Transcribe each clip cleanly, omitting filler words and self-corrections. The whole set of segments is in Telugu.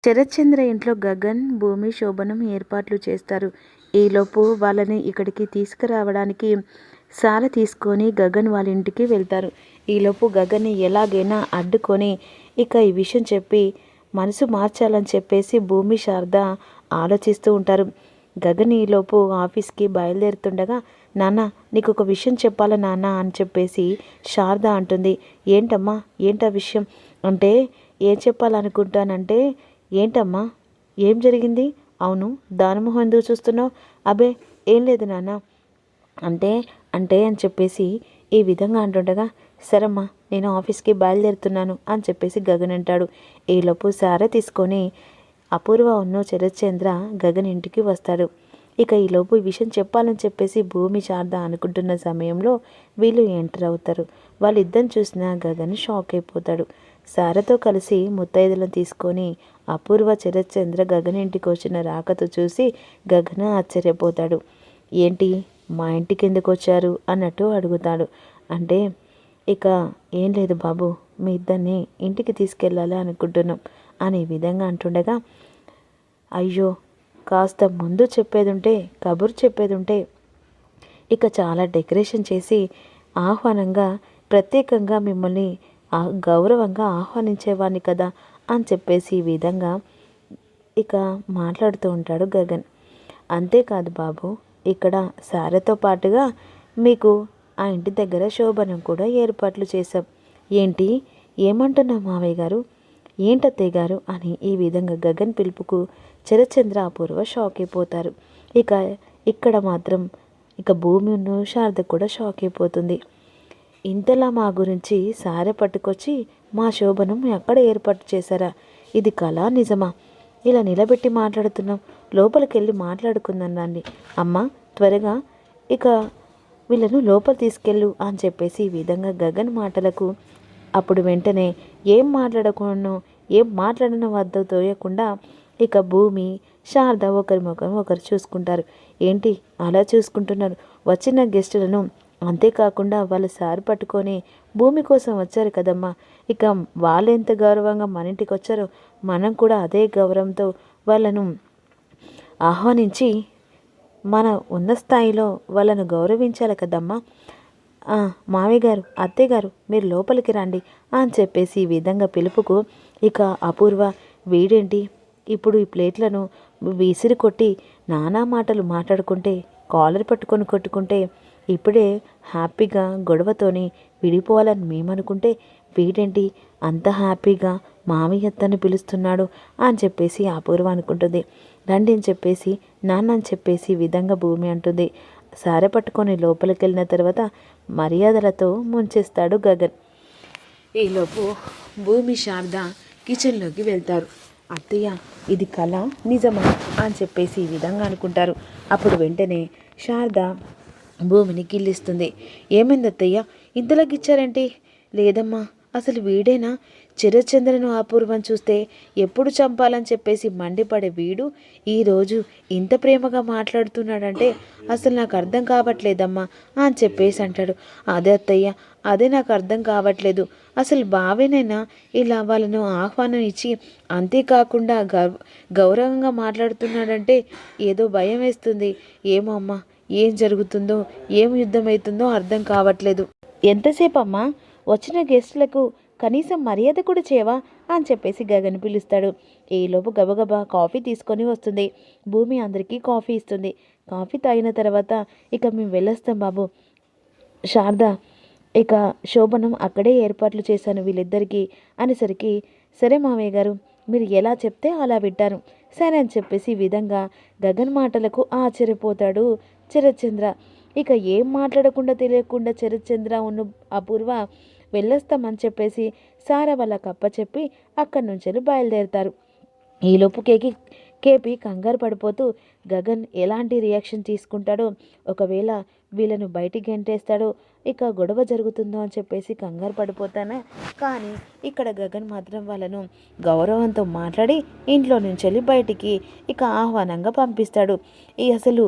శరత్చంద్ర ఇంట్లో గగన్, భూమి, శోభనం ఏర్పాట్లు చేస్తారు. ఈలోపు వాళ్ళని ఇక్కడికి తీసుకురావడానికి సార తీసుకొని గగన్ వాళ్ళ ఇంటికి వెళ్తారు. ఈలోపు గగన్ని ఎలాగైనా అడ్డుకొని ఇక ఈ విషయం చెప్పి మనసు మార్చాలని చెప్పేసి భూమి, శారద ఆలోచిస్తూ ఉంటారు. గగన్ ఈలోపు ఆఫీస్కి బయలుదేరుతుండగా, నాన్న నీకు ఒక విషయం చెప్పాలా నాన్న అని చెప్పేసి శారద అంటుంది. ఏంటమ్మా, ఏంటా విషయం అంటే, ఏం చెప్పాలనుకుంటానంటే, ఏంటమ్మా, ఏం జరిగింది? అవును, దానమోహన్ ఎందుకు చూస్తున్నావు? అబే ఏం లేదు నాన్న అంటే అంటే అని చెప్పేసి ఈ విధంగా అంటుండగా, సరమ్మా నేను ఆఫీస్కి బయలుదేరుతున్నాను అని చెప్పేసి గగన్ అంటాడు. ఈలోపు సార తీసుకొని అపూర్వ ఉన్న శరత్చంద్ర గగన్ ఇంటికి వస్తాడు. ఇక ఈలోపు ఈ విషయం చెప్పాలని చెప్పేసి భూమి, శారద అనుకుంటున్న సమయంలో వీళ్ళు ఎంటర్ అవుతారు. వాళ్ళిద్దరిని చూసిన గగన్ షాక్ అయిపోతాడు. సారతో కలిసి ముత్తైదులను తీసుకొని అపూర్వ, శరత్చంద్ర గగన్ ఇంటికి వచ్చిన రాకతో చూసి గగన్ ఆశ్చర్యపోతాడు. ఏంటి, మా ఇంటికి ఎందుకు వచ్చారు అన్నట్టు అడుగుతాడు. అంటే ఇక ఏం లేదు బాబు, మీ ఇద్దరిని ఇంటికి తీసుకెళ్ళాలి అనుకుంటున్నాం అనే విధంగా అంటుండగా, అయ్యో కాస్త ముందు చెప్పేదుంటే, కబురు చెప్పేదుంటే ఇక చాలా డెకరేషన్ చేసి ఆహ్వానంగా ప్రత్యేకంగా మిమ్మల్ని గౌరవంగా ఆహ్వానించేవాడిని కదా అని చెప్పేసి ఈ విధంగా ఇక మాట్లాడుతూ ఉంటాడు గగన్. అంతేకాదు బాబు, ఇక్కడ సారతో పాటుగా మీకు ఆ ఇంటి దగ్గర శోభనం కూడా ఏర్పాట్లు చేశాం. ఏంటి, ఏమంటున్నావు మావయ్య గారు, ఏంటత్తయ్య గారు అని ఈ విధంగా గగన్ పిలుపుకు శరత్చంద్ర, అపూర్వ షాక్ అయిపోతారు. ఇక ఇక్కడ మాత్రం ఇక భూమిను శారద కూడా షాక్ అయిపోతుంది. ఇంతలా మా గురించి సారె పట్టుకొచ్చి మా శోభనం ఎక్కడ ఏర్పాటు చేశారా? ఇది కళ నిజమా? ఇలా నిలబెట్టి మాట్లాడుతున్నాం, లోపలికి వెళ్ళి మాట్లాడుకుందాం రండి అమ్మ, త్వరగా ఇక వీళ్ళను లోపల తీసుకెళ్ళు అని చెప్పేసి ఈ విధంగా గగన్ మాటలకు అప్పుడు వెంటనే ఏం మాట్లాడిన వద్ద తోయకుండా ఇక భూమి, శారద ఒకరి ముఖం ఒకరు చూసుకుంటారు. ఏంటి అలా చూసుకుంటున్నారు? వచ్చిన గెస్టులను, అంతేకాకుండా వాళ్ళు సారి పట్టుకొని భూమి కోసం వచ్చారు కదమ్మా, ఇక వాళ్ళు ఎంత గౌరవంగా మన ఇంటికి వచ్చారో మనం కూడా అదే గౌరవంతో వాళ్ళను ఆహ్వానించి మన ఉన్న స్థాయిలో వాళ్ళను గౌరవించాలి కదమ్మా. మావయ్య గారు, అత్తయ్య గారు మీరు లోపలికి రండి అని చెప్పేసి ఈ విధంగా పిలుపుకు ఇక అపూర్వ, వీడేంటి ఇప్పుడు ఈ ప్లేట్లను విసిరి కొట్టి నానా మాటలు మాట్లాడుకుంటే, కాలర్ పట్టుకొని కొట్టుకుంటే, ఇప్పుడే హ్యాపీగా గొడవతోని విడిపోవాలని మేమనుకుంటే వీడేంటి అంత హ్యాపీగా మామయ్య అత్తని పిలుస్తున్నాడు అని చెప్పేసి అపూర్వ అనుకుంటుంది. రండి అని చెప్పేసి, నాన్న అని చెప్పేసి ఈ విధంగా భూమి అంటుంది. సారె పట్టుకొని లోపలికి వెళ్ళిన తర్వాత మర్యాదలతో ముంచేస్తాడు గగన్. ఈలోపు భూమి, శారద కిచెన్లోకి వెళ్తారు. అత్తయ్య ఇది కళ నిజమా అని చెప్పేసి ఈ విధంగా అనుకుంటారు. అప్పుడు వెంటనే శారద భూమిని గిల్లిస్తుంది. ఏమైంది అత్తయ్య, ఇంతలో గిచ్చారేంటి? లేదమ్మా, అసలు వీడేనా శరత్చంద్రను అపూర్వం చూస్తే ఎప్పుడు చంపాలని చెప్పేసి మండిపడే వీడు ఈరోజు ఇంత ప్రేమగా మాట్లాడుతున్నాడంటే అసలు నాకు అర్థం కావట్లేదమ్మా అని చెప్పేసి అంటాడు. అదే అత్తయ్య, అదే నాకు అర్థం కావట్లేదు. అసలు బావేనైనా ఇలా వాళ్ళను ఆహ్వానం ఇచ్చి అంతేకాకుండా గౌరవంగా మాట్లాడుతున్నాడంటే ఏదో భయం వేస్తుంది. ఏమో అమ్మా, ఏం జరుగుతుందో, ఏం యుద్ధం అవుతుందో అర్థం కావట్లేదు. ఎంతసేపు అమ్మా, వచ్చిన గెస్టులకు కనీసం మర్యాద కూడా చేయవా అని చెప్పేసి గగన్ పిలుస్తాడు. ఈలోపు గబగబా కాఫీ తీసుకొని వస్తుంది. భూమి అందరికీ కాఫీ ఇస్తుంది. కాఫీ తాగిన తర్వాత ఇక మేము వెళ్ళొస్తాం బాబు. శారద, ఇక శోభనం అక్కడే ఏర్పాట్లు చేశాను వీళ్ళిద్దరికీ అనేసరికి, సరే మావయ్య గారు, మీరు ఎలా చెప్తే అలా వింటాను సరే అని చెప్పేసి ఈ విధంగా గగన్ మాటలకు ఆశ్చర్యపోతాడు శరత్చంద్ర. ఇక ఏం మాట్లాడకుండా తెలియకుండా శరత్చంద్ర ఉన్న అపూర్వ వెళ్ళొస్తామని చెప్పేసి సారా వాళ్ళకి అప్పచెప్పి అక్కడి నుంచి బయలుదేరుతారు. ఈలోపు కేపీ కంగారు పడిపోతూ గగన్ ఎలాంటి రియాక్షన్ తీసుకుంటాడో, ఒకవేళ వీళ్ళను బయటికి గెంటేస్తాడో, ఇక గొడవ జరుగుతుందో అని చెప్పేసి కంగారు పడిపోతానే. కానీ ఇక్కడ గగన్ మాత్రం వాళ్ళను గౌరవంతో మాట్లాడి ఇంట్లో నుంచి బయటికి ఇక ఆహ్వానంగా పంపిస్తాడు. అసలు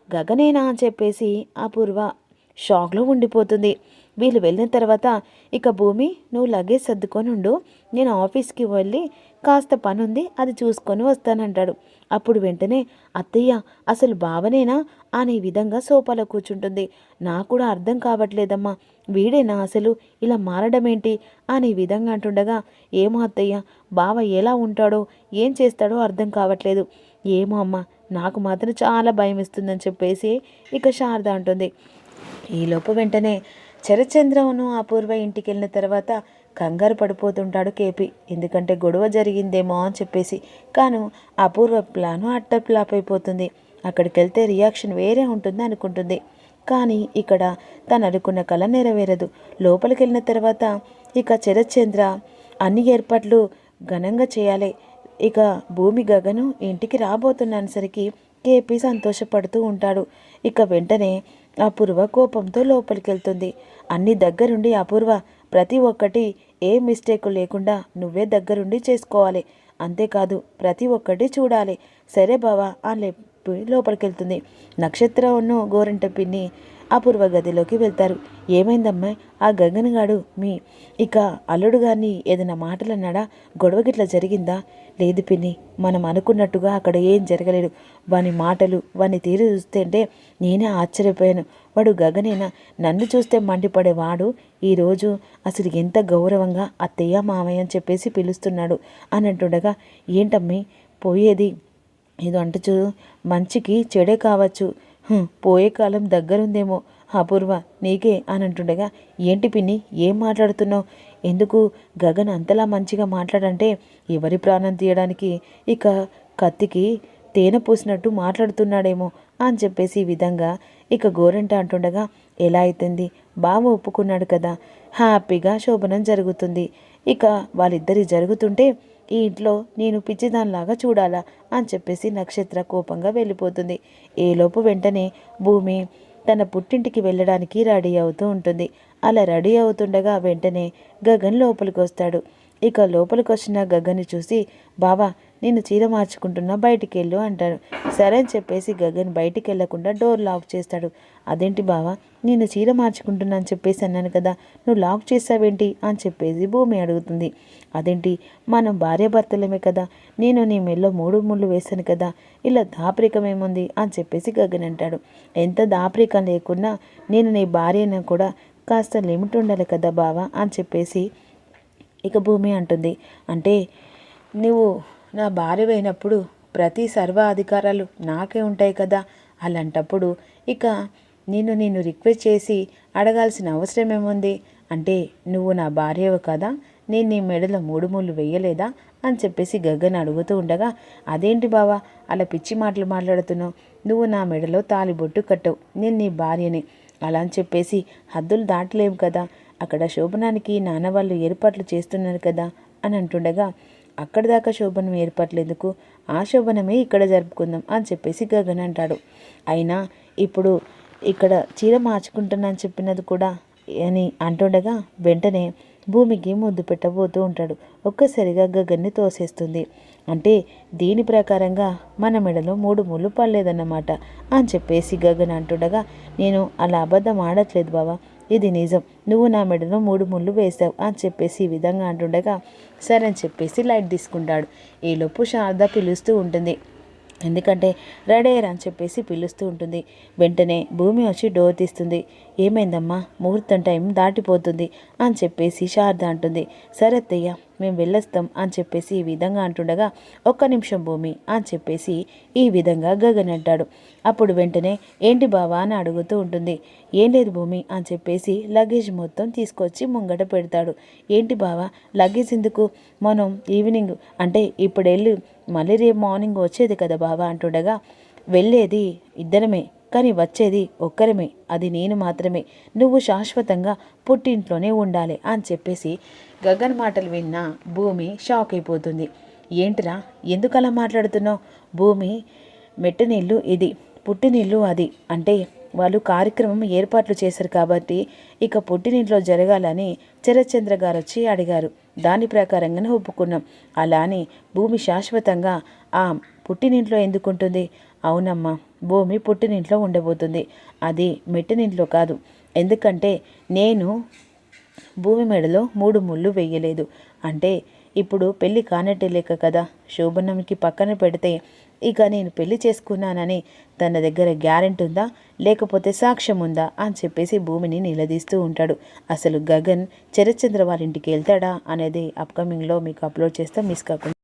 గగనేనా అని చెప్పేసి అపూర్వ షాక్లో ఉండిపోతుంది. వీళ్ళు వెళ్ళిన తర్వాత ఇక భూమి, నువ్వు లగేజ్ సర్దుకొని ఉండు, నేను ఆఫీస్కి వెళ్ళి కాస్త పనుంది, అది చూసుకొని వస్తానంటాడు. అప్పుడు వెంటనే అత్తయ్య అసలు బావనేనా అనే విధంగా సోఫాలో కూర్చుంటుంది. నాకు కూడా అర్థం కావట్లేదమ్మా, వీడేనా అసలు ఇలా మారడమేంటి అనే విధంగా అంటుండగా, ఏమో అత్తయ్య, బావ ఎలా ఉంటాడో ఏం చేస్తాడో అర్థం కావట్లేదు. ఏమో అమ్మ, నాకు మాత్రం చాలా భయం ఇస్తుందని చెప్పేసి ఇక శారద అంటుంది. ఈలోపు వెంటనే శరత్చంద్రను అపూర్వ ఇంటికి వెళ్ళిన తర్వాత కంగారు పడిపోతుంటాడు కేపీ. ఎందుకంటే గొడవ జరిగిందేమో అని చెప్పేసి. కానీ అపూర్వ ప్లాను అట్టర్ ఫ్లాప్ అయిపోతుంది. అక్కడికి వెళ్తే రియాక్షన్ వేరే ఉంటుంది అనుకుంటుంది. కానీ ఇక్కడ తను అనుకున్న కళ నెరవేరదు. లోపలికి వెళ్ళిన తర్వాత ఇక శరత్చంద్ర అన్ని ఏర్పాట్లు ఘనంగా చేయాలి. ఇక భూమి గగను ఇంటికి రాబోతున్నసరికి కేపీ సంతోషపడుతూ ఉంటాడు. ఇక వెంటనే అపూర్వ కోపంతో లోపలికి వెళ్తుంది. అన్ని దగ్గరుండి అపూర్వ, ప్రతి ఒక్కటి ఏ మిస్టేక్ లేకుండా నువ్వే దగ్గరుండి చేసుకోవాలి, అంతేకాదు ప్రతి ఒక్కటి చూడాలి. సరే బావా అని లోపలికి వెళ్తుంది. నక్షత్రను గోరంట పిన్ని అపూర్వ గదిలోకి వెళ్తారు. ఏమైందమ్మా, ఆ గగన్గాడు మీ ఇక అల్లుడు గారిని ఏదైనా మాటలు అన్నాడా? గొడవ గిట్లా జరిగిందా? లేదు పిన్ని, మనం అనుకున్నట్టుగా అక్కడ ఏం జరగలేదు. వాని మాటలు వాని తీరు చూస్తుంటే నేనే ఆశ్చర్యపోయాను. వాడు గగనేనా? నన్ను చూస్తే మండిపడేవాడు ఈరోజు అసలు ఎంత గౌరవంగా అత్తయ్య మామయ్య అని చెప్పేసి పిలుస్తున్నాడు అని అంటుండగా, ఏంటమ్మి పోయేది? ఇది అంటూ మంచికి చెడే కావచ్చు, పోయే కాలం దగ్గరుందేమో అపూర్వ నీకే అని అంటుండగా, ఏంటి పిన్ని ఏం మాట్లాడుతున్నావు? ఎందుకు గగన్ అంతలా మంచిగా మాట్లాడంటే ఎవరి ప్రాణం తీయడానికి ఇక కత్తికి తేనె పూసినట్టు మాట్లాడుతున్నాడేమో అని చెప్పేసి ఈ విధంగా ఇక గోరంట అంటుండగా, ఎలా అవుతుంది, బావ ఒప్పుకున్నాడు కదా, హ్యాపీగా శోభనం జరుగుతుంది. ఇక వాళ్ళిద్దరి జరుగుతుంటే ఈ ఇంట్లో నేను పిచ్చిదానిలాగా చూడాలా అని చెప్పేసి నక్షత్ర కోపంగా వెళ్ళిపోతుంది. ఏలోపు వెంటనే భూమి తన పుట్టింటికి వెళ్ళడానికి రెడీ అవుతూ ఉంటుంది. అలా రెడీ అవుతుండగా వెంటనే గగన్ లోపలికి వస్తాడు. ఇక లోపలికి వచ్చిన గగన్ని చూసి, బావా నేను చీర మార్చుకుంటున్నా, బయటికి వెళ్ళు అంటాడు. సరే అని చెప్పేసి గగన్ బయటికి వెళ్లకుండా డోర్ లాక్ చేస్తాడు. అదేంటి బావా, నేను చీర మార్చుకుంటున్నా అని చెప్పేసి అన్నాను కదా, నువ్వు లాక్ చేసావేంటి అని చెప్పేసి భూమి అడుగుతుంది. అదేంటి, మనం భార్యాభర్తలమే కదా, నేను నీ మెల్లో 3 ముళ్ళు వేశాను కదా, ఇలా దాపరికం ఏముంది అని చెప్పేసి గగన్ అంటాడు. ఎంత దాపరికం లేకున్నా నేను నీ భార్యను కూడా కాస్త లిమిట్ ఉండాలి కదా బావా అని చెప్పేసి ఇక భూమి అంటుంది. అంటే నువ్వు నా భార్య అయినప్పుడు ప్రతి సర్వ అధికారాలు నాకే ఉంటాయి కదా, అలాంటప్పుడు ఇక నేను రిక్వెస్ట్ చేసి అడగాల్సిన అవసరం ఏముంది? అంటే నువ్వు నా భార్యవు కదా, నేను నీ మెడలో 3 ముళ్ళు వేయలేదా అని చెప్పేసి గగన్ అడుగుతూ ఉండగా, అదేంటి బావా అలా పిచ్చి మాటలు మాట్లాడుతున్నావు, నువ్వు నా మెడలో తాలిబొట్టు కట్టవు, నేను నీ భార్యని, అలా అని చెప్పేసి హద్దులు దాటలేవు కదా, అక్కడ శోభనానికి నాన్న వాళ్ళు ఏర్పాట్లు చేస్తున్నారు కదా అని అంటుండగా, అక్కడి దాకా శోభనం ఏర్పాట్లు ఎందుకు, ఆ శోభనమే ఇక్కడ జరుపుకుందాం అని చెప్పేసి గగన్ అంటాడు. అయినా ఇప్పుడు ఇక్కడ చీర మార్చుకుంటున్నాను చెప్పినది కూడా అని అంటుండగా వెంటనే భూమికి ముద్దు పెట్టబోతూ ఉంటాడు. ఒక్కసారిగా గగన్ని తోసేస్తుంది. అంటే దీని ప్రకారంగా మన మెడలో 3 ముళ్ళు పడలేదన్నమాట అని చెప్పేసి గగన్ అంటుండగా, నేను అలా అబద్ధం ఆడట్లేదు బావా, ఇది నిజం, నువ్వు నా మెడలో 3 ముళ్ళు వేసావు అని చెప్పేసి ఈ విధంగా అంటుండగా, సరే అని చెప్పేసి లైట్ తీసుకుంటాడు. ఈలోపు శారద పిలుస్తూ ఉంటుంది. ఎందుకంటే రెడీ అయ్యారు అని చెప్పేసి పిలుస్తూ ఉంటుంది. వెంటనే భూమి వచ్చి డోర్ తీస్తుంది. ఏమైందమ్మా, ముహూర్తం టైం దాటిపోతుంది అని చెప్పేసి శారద అంటుంది. సరే అత్తయ్య, మేము వెళ్ళొస్తాం అని చెప్పేసి ఈ విధంగా అంటుండగా, ఒక్క నిమిషం భూమి అని చెప్పేసి ఈ విధంగా గగన్ అంటాడు. అప్పుడు వెంటనే ఏంటి బావా అని అడుగుతూ ఉంటుంది. ఏం లేదు భూమి అని చెప్పేసి లగేజ్ మొత్తం తీసుకొచ్చి ముంగట పెడతాడు. ఏంటి బావా లగేజ్ ఎందుకు, మనం ఈవినింగ్ అంటే ఇప్పుడు వెళ్ళి మళ్ళీ రేపు మార్నింగ్ వచ్చేది కదా బావా అంటుండగా, వెళ్ళేది ఇద్దరమే కానీ వచ్చేది ఒక్కరమే, అది నేను మాత్రమే, నువ్వు శాశ్వతంగా పుట్టింట్లోనే ఉండాలి అని చెప్పేసి గగన్ మాటలు విన్న భూమి షాక్ అయిపోతుంది. ఏంటిరా ఎందుకు అలా మాట్లాడుతున్నావు? భూమి మెట్టనీళ్ళు ఇది, పుట్టినిల్లు అది, అంటే వాళ్ళు కార్యక్రమం ఏర్పాట్లు చేశారు కాబట్టి ఇక పుట్టినింట్లో జరగాలని శరత్చంద్ర గారు వచ్చి అడిగారు, దాని ప్రకారంగానే ఒప్పుకున్నాం. అలా అని భూమి శాశ్వతంగా ఆ పుట్టినింట్లో ఎందుకుంటుంది? అవునమ్మా, భూమి పుట్టినింట్లో ఉండబోతుంది, అది మెట్టినింట్లో కాదు. ఎందుకంటే నేను భూమి మెడలో 3 ముళ్ళు వేయలేదు, అంటే ఇప్పుడు పెళ్ళి కానట్టే లేక కదా శోభనంకి పక్కన పెడితే ఇక నేను పెళ్లి చేసుకున్నానని తన దగ్గర గ్యారెంటీ ఉందా, లేకపోతే సాక్ష్యం ఉందా అని చెప్పేసి భూమిని నిలదీస్తూ ఉంటాడు. అసలు గగన్ శరత్చంద్ర వాళ్ళ ఇంటికి వెళ్తాడా అనేది అప్కమింగ్లో మీకు అప్లోడ్ చేస్తే మిస్ కాకుండా